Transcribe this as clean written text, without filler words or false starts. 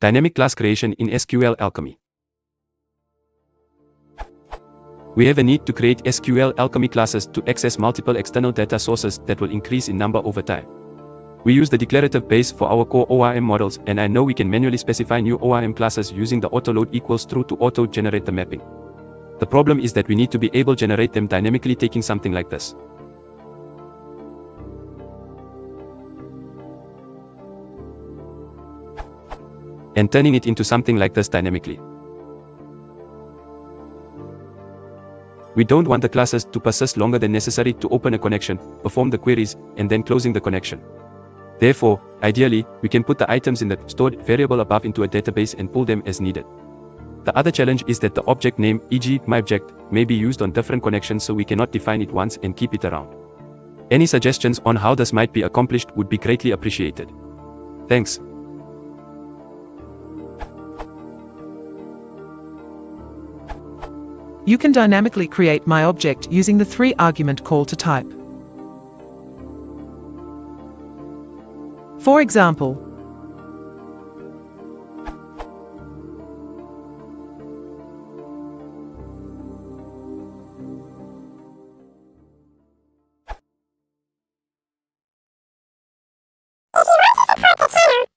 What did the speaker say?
Dynamic class creation in SQLAlchemy. We have a need to create SQLAlchemy classes to access multiple external data sources that will increase in number over time. We use the declarative base for our core ORM models, and I know we can manually specify new ORM classes using the autoload equals true to auto-generate the mapping. The problem is that we need to be able to generate them dynamically, taking something like this and turning it into something like this dynamically. We don't want the classes to persist longer than necessary to open a connection, perform the queries, and then closing the connection. Therefore, ideally, we can put the items in the stored variable above into a database and pull them as needed. The other challenge is that the object name, e.g., myObject, may be used on different connections, so we cannot define it once and keep it around. Any suggestions on how this might be accomplished would be greatly appreciated. Thanks. You can dynamically create myObject using the 3-argument call to type. For example, if you want to deploy the channel,